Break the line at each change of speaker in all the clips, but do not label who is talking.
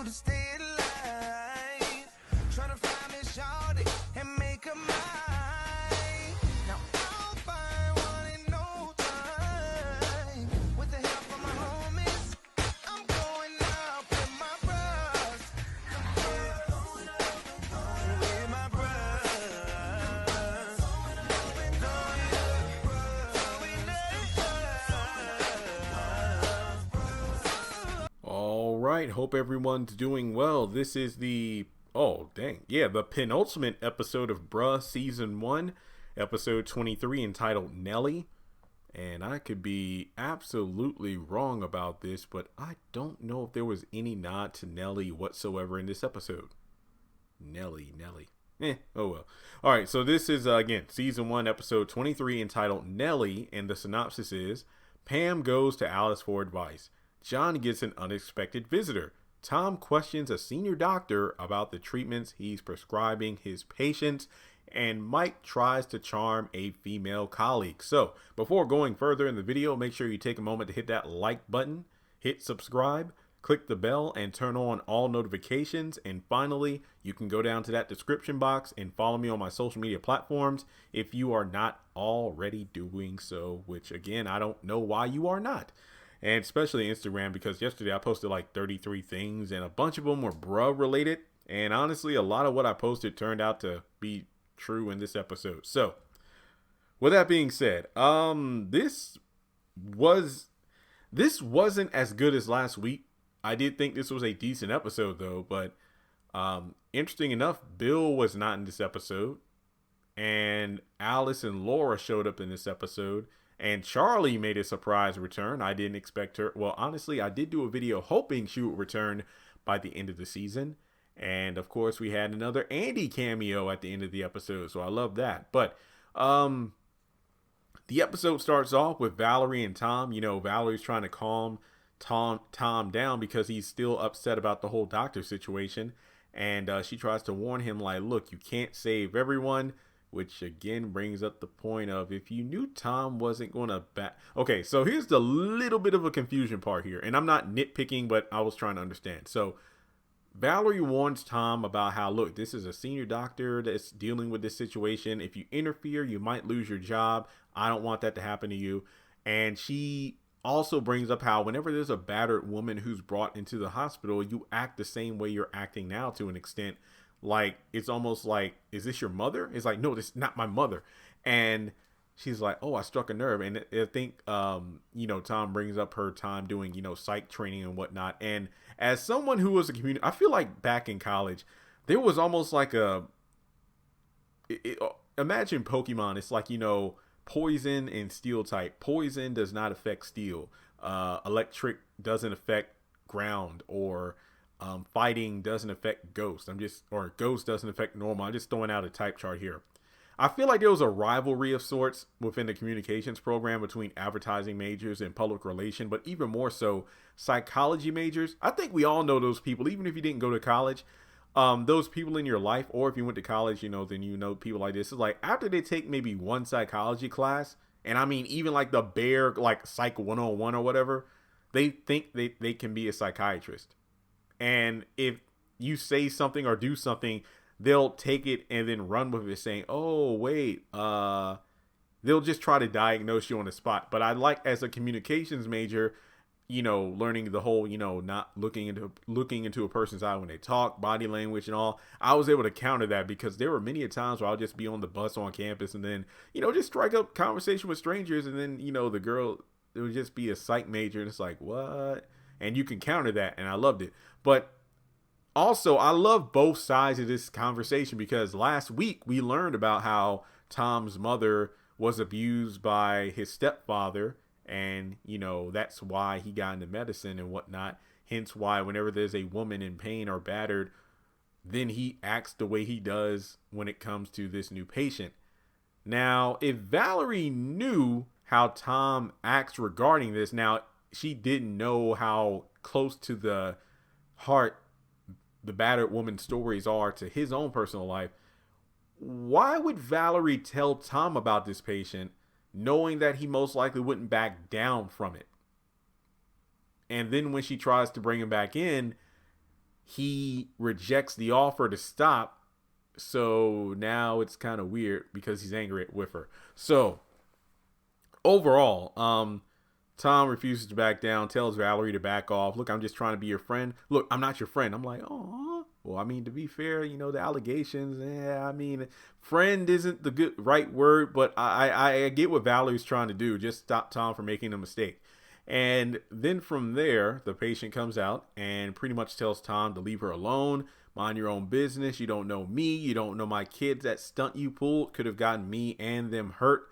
to stay alive. Trying to find me shawty and make her mine. Now I'll find one in no time. With the help of my homies, I'm going out with my bros. With my
All right, hope everyone's doing well. This is the the penultimate episode of Bruh Season 1, episode 23, entitled Nelly. And I could be absolutely wrong about this, but I don't know if there was any nod to Nelly whatsoever in this episode. Nelly. Oh well. All right, so this is, again, Season 1, episode 23, entitled Nelly, and the synopsis is, Pam goes to Alice for advice. John gets an unexpected visitor. Tom questions a senior doctor about the treatments he's prescribing his patients, and Mike tries to charm a female colleague. So, before going further in the video, make sure you take a moment to hit that like button, hit subscribe, click the bell, and turn on all notifications. And finally, you can go down to that description box and follow me on my social media platforms if you are not already doing so, which again, I don't know why you are not. And especially Instagram, because yesterday I posted like 33 things and a bunch of them were bruh related. And honestly, a lot of what I posted turned out to be true in this episode. So with that being said, this wasn't as good as last week. I did think this was a decent episode though, but interesting enough, Bill was not in this episode, and Alice and Laura showed up in this episode. And Charlie made a surprise return. I didn't expect her. Well, honestly, I did do a video hoping she would return by the end of the season. And of course, we had another Andy cameo at the end of the episode. So I love that. But the episode starts off with Valerie and Tom. You know, Valerie's trying to calm Tom down because he's still upset about the whole doctor situation. And she tries to warn him, like, look, you can't save everyone. Which again brings up the point of, if you knew Tom wasn't going to Okay, so here's the little bit of a confusion part here. And I'm not nitpicking, but I was trying to understand. So Valerie warns Tom about how, look, this is a senior doctor that's dealing with this situation. If you interfere, you might lose your job. I don't want that to happen to you. And she also brings up how whenever there's a battered woman who's brought into the hospital, you act the same way you're acting now to an extent. Like, it's almost like, is this your mother? It's like, no, this is not my mother. And she's like, oh, I struck a nerve. And I think, Tom brings up her time doing, psych training and whatnot. And as someone who was a community, I feel like back in college, there was almost like imagine Pokemon. It's like, poison and steel type. Poison does not affect steel. Electric doesn't affect ground, or fighting doesn't affect ghost. Or ghost doesn't affect normal. I'm just throwing out a type chart here. I feel like there was a rivalry of sorts within the communications program between advertising majors and public relation, but even more so psychology majors. I think we all know those people, even if you didn't go to college. Those people in your life, or if you went to college, then you know people like this. It's like after they take maybe one psychology class, and I mean even like the bare like Psych 101 or whatever, they think they can be a psychiatrist. And if you say something or do something, they'll take it and then run with it saying, oh, wait, they'll just try to diagnose you on the spot. But I like, as a communications major, learning the whole, not looking into a person's eye when they talk, body language and all. I was able to counter that because there were many a times where I'll just be on the bus on campus and then, just strike up conversation with strangers. And then, the girl, it would just be a psych major. And it's like, what? And you can counter that. And I loved it. But also, I love both sides of this conversation because last week we learned about how Tom's mother was abused by his stepfather. And, that's why he got into medicine and whatnot. Hence why whenever there's a woman in pain or battered, then he acts the way he does when it comes to this new patient. Now, if Valerie knew how Tom acts regarding this, now she didn't know how close to the heart the battered woman's stories are to his own personal life. Why would Valerie tell Tom about this patient, knowing that he most likely wouldn't back down from it? And then when she tries to bring him back in, he rejects the offer to stop. So now it's kind of weird because he's angry with her. So overall, Tom refuses to back down, tells Valerie to back off. Look, I'm just trying to be your friend. Look, I'm not your friend. I'm like, oh, well, I mean, to be fair, the allegations, I mean, friend isn't the right word, but I get what Valerie's trying to do. Just stop Tom from making a mistake. And then from there, the patient comes out and pretty much tells Tom to leave her alone, mind your own business. You don't know me. You don't know my kids. That stunt you pulled could have gotten me and them hurt.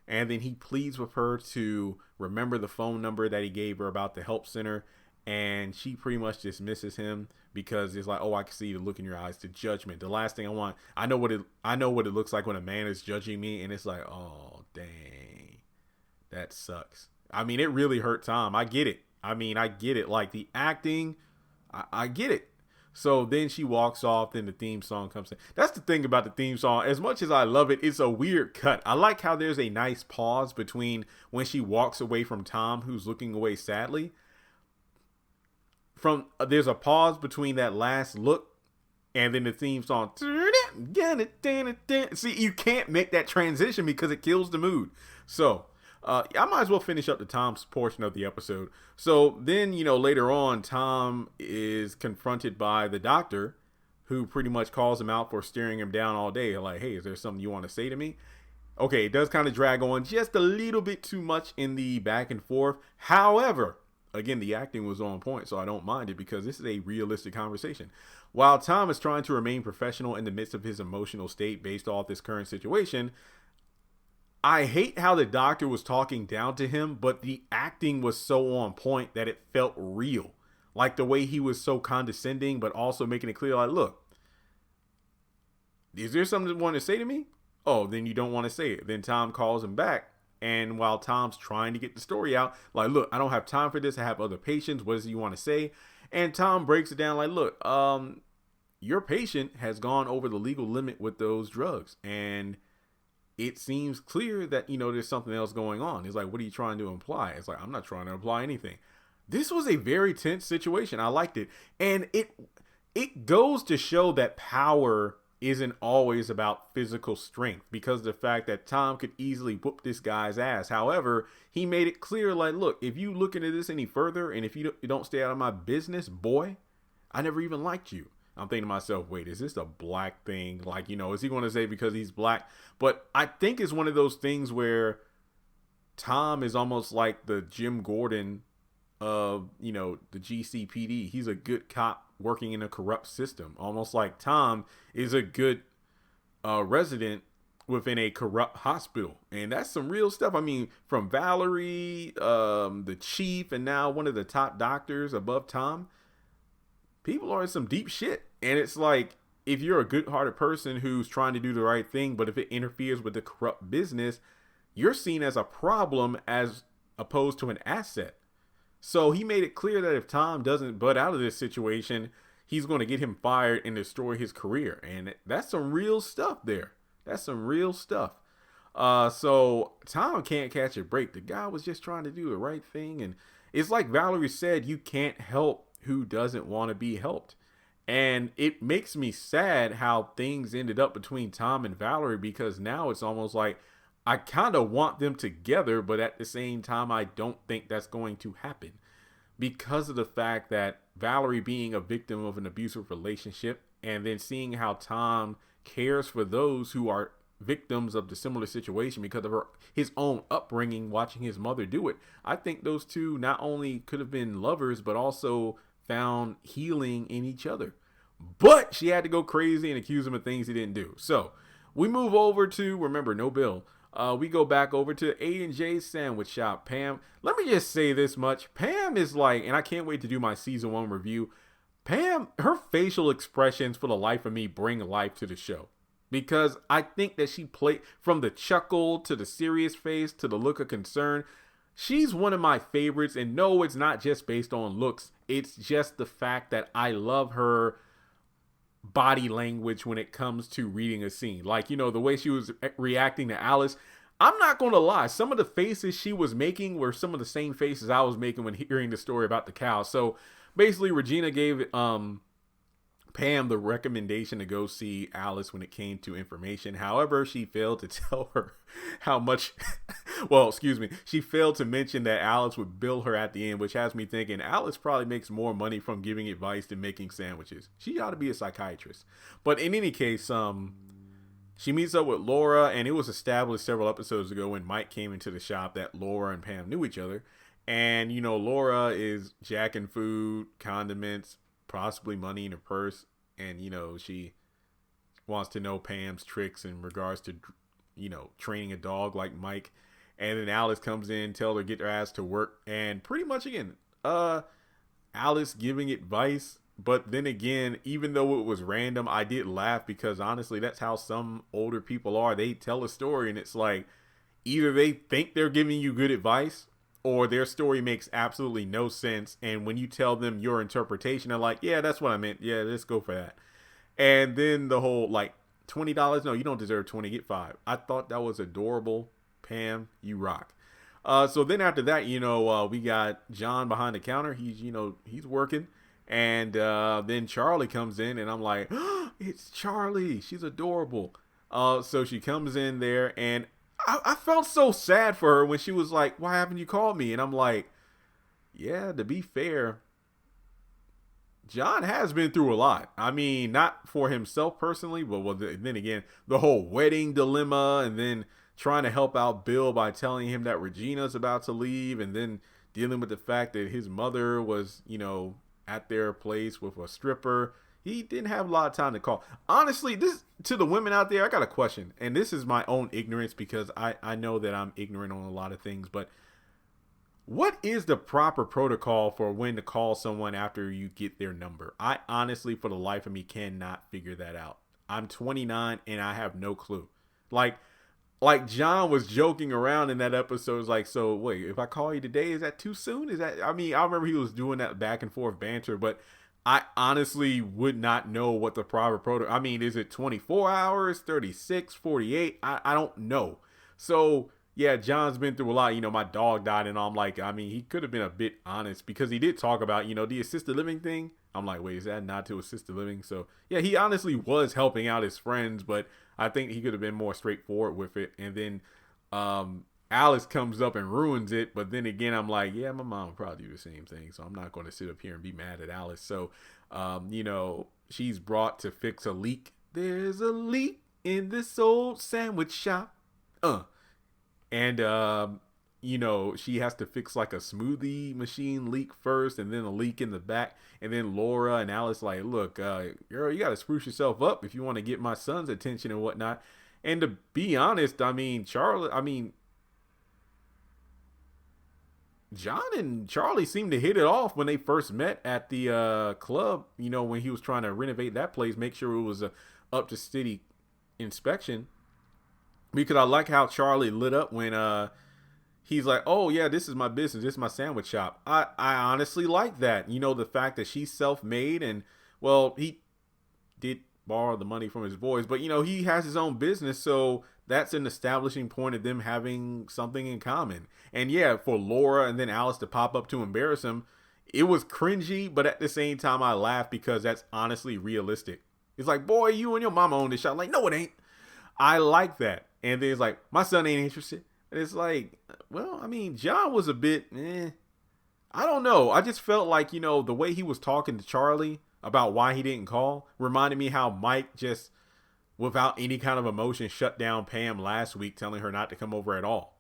And then he pleads with her to remember the phone number that he gave her about the help center. And she pretty much dismisses him because it's like, oh, I can see the look in your eyes, the judgment. The last thing I want, I know what it looks like when a man is judging me. And it's like, oh, dang, that sucks. I mean, it really hurt Tom. I get it. I get it. Like the acting, I get it. So then she walks off, then the theme song comes in. That's the thing about the theme song. As much as I love it, it's a weird cut. I like how there's a nice pause between when she walks away from Tom, who's looking away sadly. There's a pause between that last look and then the theme song. See, you can't make that transition because it kills the mood. So I might as well finish up the Tom's portion of the episode. So then, later on, Tom is confronted by the doctor who pretty much calls him out for staring him down all day. Like, hey, is there something you want to say to me? Okay, it does kind of drag on just a little bit too much in the back and forth. However, again, the acting was on point, so I don't mind it because this is a realistic conversation. While Tom is trying to remain professional in the midst of his emotional state based off this current situation, I hate how the doctor was talking down to him, but the acting was so on point that it felt real. Like the way he was so condescending, but also making it clear, like, look, is there something you want to say to me? Oh, then you don't want to say it. Then Tom calls him back. And while Tom's trying to get the story out, like, look, I don't have time for this. I have other patients. What is it you want to say? And Tom breaks it down like, look, your patient has gone over the legal limit with those drugs. And it seems clear that, there's something else going on. He's like, what are you trying to imply? It's like, I'm not trying to imply anything. This was a very tense situation. I liked it. And it goes to show that power isn't always about physical strength, because of the fact that Tom could easily whoop this guy's ass. However, he made it clear, like, look, if you look into this any further and if you don't stay out of my business, boy, I never even liked you. I'm thinking to myself, wait, is this a black thing? Like, is he going to say because he's black? But I think it's one of those things where Tom is almost like the Jim Gordon of, the GCPD. He's a good cop working in a corrupt system. Almost like Tom is a good resident within a corrupt hospital. And that's some real stuff. I mean, from Valerie, the chief, and now one of the top doctors above Tom. People are in some deep shit. And it's like, if you're a good-hearted person who's trying to do the right thing, but if it interferes with the corrupt business, you're seen as a problem as opposed to an asset. So he made it clear that if Tom doesn't butt out of this situation, he's going to get him fired and destroy his career. And that's some real stuff there. That's some real stuff. So Tom can't catch a break. The guy was just trying to do the right thing. And it's like Valerie said, you can't help who doesn't want to be helped. And it makes me sad how things ended up between Tom and Valerie, because now it's almost like I kind of want them together, but at the same time, I don't think that's going to happen because of the fact that Valerie being a victim of an abusive relationship, and then seeing how Tom cares for those who are victims of the similar situation because of his own upbringing, watching his mother do it. I think those two not only could have been lovers, but also found healing in each other. But she had to go crazy and accuse him of things he didn't do. So we move over to, remember, no bill. We go back over to A&J Sandwich Shop. Pam, let me just say this much. Pam is like, and I can't wait to do my season 1 review. Pam, her facial expressions for the life of me bring life to the show. Because I think that she played from the chuckle to the serious face to the look of concern. She's one of my favorites, and no, it's not just based on looks. It's just the fact that I love her body language when it comes to reading a scene. Like, the way she was reacting to Alice. I'm not going to lie. Some of the faces she was making were some of the same faces I was making when hearing the story about the cow. So basically, Regina gave Pam the recommendation to go see Alice when it came to information. However, she failed to tell her how much, well, excuse me, she failed to mention that Alice would bill her at the end, which has me thinking Alice probably makes more money from giving advice than making sandwiches. She ought to be a psychiatrist. But in any case, she meets up with Laura, and it was established several episodes ago when Mike came into the shop that Laura and Pam knew each other. And, you know, Laura is jacking food, condiments, possibly money in her purse. And, you know, she wants to know Pam's tricks in regards to, you know, training a dog like Mike. And then Alice comes in, tell her get her ass to work. And pretty much, again, Alice giving advice. But then again, even though it was random, I did laugh because honestly, that's how some older people are. They tell a story and it's like either they think they're giving you good advice or their story makes absolutely no sense. And when you tell them your interpretation, they're like, yeah, that's what I meant. Yeah, let's go for that. And then the whole like $20. No, you don't deserve 20, get 5. I thought that was adorable. Pam, you rock. So then after that, you know, we got John behind the counter. He's working. And then Charlie comes in and I'm like, oh, it's Charlie. She's adorable. So she comes in there and I felt so sad for her when she was like, why haven't you called me? And I'm like, yeah, to be fair, John has been through a lot. I mean, not for himself personally, but then again, the whole wedding dilemma and then trying to help out Bill by telling him that Regina's about to leave and then dealing with the fact that his mother was, you know, at their place with a stripper. He didn't have a lot of time to call. Honestly, this to the women out there, I got a question. And this is my own ignorance because I know that I'm ignorant on a lot of things. But what is the proper protocol for when to call someone after you get their number? I honestly, for the life of me, cannot figure that out. I'm 29 and I have no clue. Like John was joking around in that episode. It's like, so wait, if I call you today, is that too soon? I remember he was doing that back and forth banter, but I honestly would not know what the proper protocol. I mean, is it 24 hours, 36, 48? I don't know. So yeah, John's been through a lot. You know, my dog died and I'm like, I mean, he could have been a bit honest because he did talk about, you know, the assisted living thing. I'm like, wait, is that not to assisted living? So yeah, he honestly was helping out his friends, but I think he could have been more straightforward with it. And then Alice comes up and ruins it. But then again, I'm like, yeah, my mom would probably do the same thing. So I'm not going to sit up here and be mad at Alice. So, you know, she's brought to fix a leak. There's a leak in this old sandwich shop. And, you know, she has to fix like a smoothie machine leak first and then a leak in the back. And then Laura and Alice like, look, girl, you got to spruce yourself up if you want to get my son's attention and whatnot. And to be honest, I mean, John and Charlie seemed to hit it off when they first met at the club, you know, when he was trying to renovate that place, make sure it was a up to city inspection. Because I like how Charlie lit up when he's like, oh yeah, this is my business, this is my sandwich shop. I honestly like that. You know, the fact that she's self-made and, well, he did borrow the money from his boys, but you know, he has his own business, so that's an establishing point of them having something in common. And yeah, for Laura and then Alice to pop up to embarrass him, it was cringy, but at the same time I laughed because that's honestly realistic. It's like, boy, you and your mama own this shop. I'm like, no, it ain't. I like that. And then it's like, my son ain't interested. And it's like, well, I mean, John was a bit, I don't know. I just felt like, you know, the way he was talking to Charlie about why he didn't call reminded me how Mike just, without any kind of emotion, shut down Pam last week, telling her not to come over at all.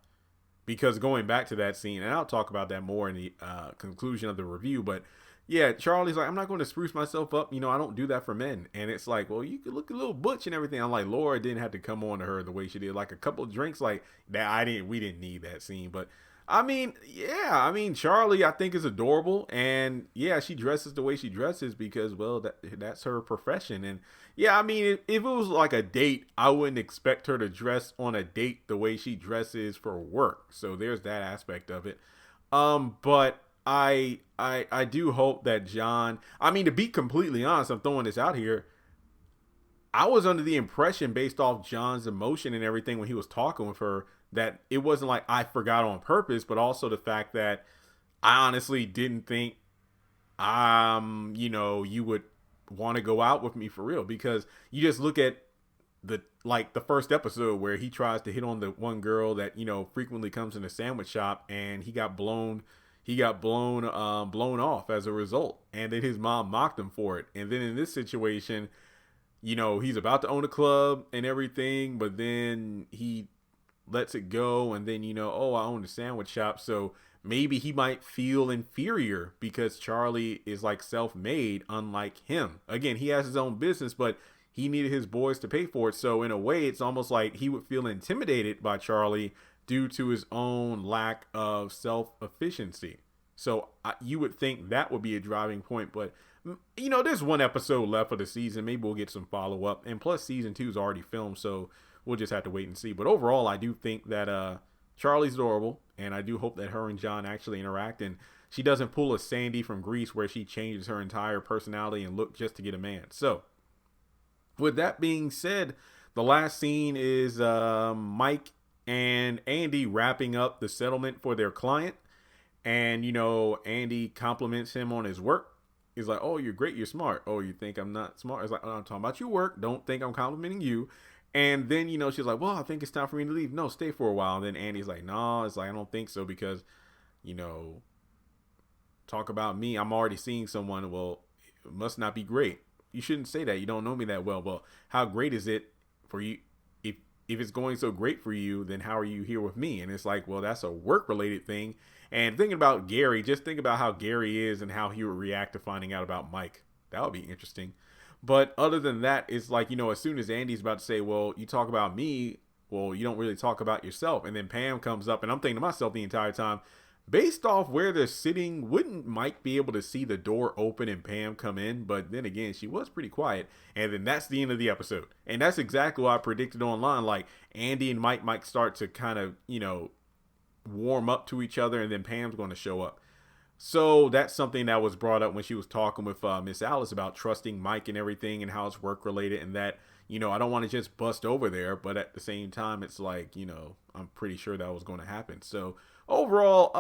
Because going back to that scene, and I'll talk about that more in the conclusion of the review, but yeah, Charlie's like, I'm not going to spruce myself up. You know, I don't do that for men. And it's like, well, you could look a little butch and everything. I'm like, Laura didn't have to come on to her the way she did. Like a couple of drinks like that. We didn't need that scene. But I mean, yeah, I mean, Charlie, I think is adorable. And yeah, she dresses the way she dresses because, well, that's her profession. And yeah, I mean, if it was like a date, I wouldn't expect her to dress on a date the way she dresses for work. So there's that aspect of it. But I do hope that John, I mean, to be completely honest, I'm throwing this out here. I was under the impression based off John's emotion and everything when he was talking with her that it wasn't like I forgot on purpose, but also the fact that I honestly didn't think, you know, you would want to go out with me for real? Because you just look at the first episode where he tries to hit on the one girl that, you know, frequently comes in the sandwich shop, and he got blown off as a result. And then his mom mocked him for it. And then in this situation, you know, he's about to own a club and everything, but then he lets it go. And then, you know, oh, I own a sandwich shop. So maybe he might feel inferior because Charlie is like self-made, unlike him. Again, he has his own business, but he needed his boys to pay for it. So in a way, it's almost like he would feel intimidated by Charlie due to his own lack of self-efficiency. So you would think that would be a driving point. But, you know, there's one episode left of the season. Maybe we'll get some follow-up. And plus, season 2 is already filmed, so we'll just have to wait and see. But overall, I do think that Charlie's adorable. And I do hope that her and John actually interact. And she doesn't pull a Sandy from Grease where she changes her entire personality and look just to get a man. So with that being said, the last scene is Mike and Andy wrapping up the settlement for their client. And, you know, Andy compliments him on his work. He's like, oh, you're great. You're smart. Oh, you think I'm not smart? It's like, oh, I'm talking about your work. Don't think I'm complimenting you. And then, you know, she's like, well, I think it's time for me to leave. No, stay for a while. And then Andy's like, no, it's like, I don't think so because, you know, talk about me. I'm already seeing someone. Well, it must not be great. You shouldn't say that. You don't know me that well. Well, how great is it for you? If it's going so great for you, then how are you here with me? And it's like, well, that's a work-related thing. And thinking about Gary, just think about how Gary is and how he would react to finding out about Mike. That would be interesting. But other than that, it's like, you know, as soon as Andy's about to say, well, you talk about me, well, you don't really talk about yourself. And then Pam comes up, and I'm thinking to myself the entire time, based off where they're sitting, wouldn't Mike be able to see the door open and Pam come in? But then again, she was pretty quiet. And then that's the end of the episode. And that's exactly what I predicted online. Like, Andy and Mike might start to kind of, you know, warm up to each other, and then Pam's going to show up. So that's something that was brought up when she was talking with Miss Alice about trusting Mike and everything and how it's work related, and that, you know, I don't want to just bust over there, but at the same time, it's like, you know, I'm pretty sure that was going to happen. So overall,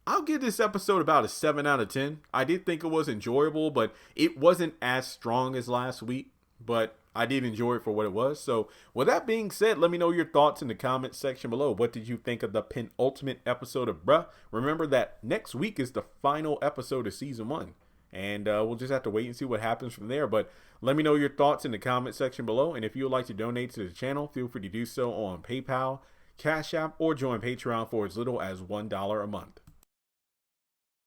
I'll give this episode about a 7 out of 10. I did think it was enjoyable, but it wasn't as strong as last week, but I did enjoy it for what it was. So with that being said, let me know your thoughts in the comment section below. What did you think of the penultimate episode of Bruh? Remember that next week is the final episode of season 1. And we'll just have to wait and see what happens from there. But let me know your thoughts in the comment section below. And if you would like to donate to the channel, feel free to do so on PayPal, Cash App, or join Patreon for as little as $1 a month.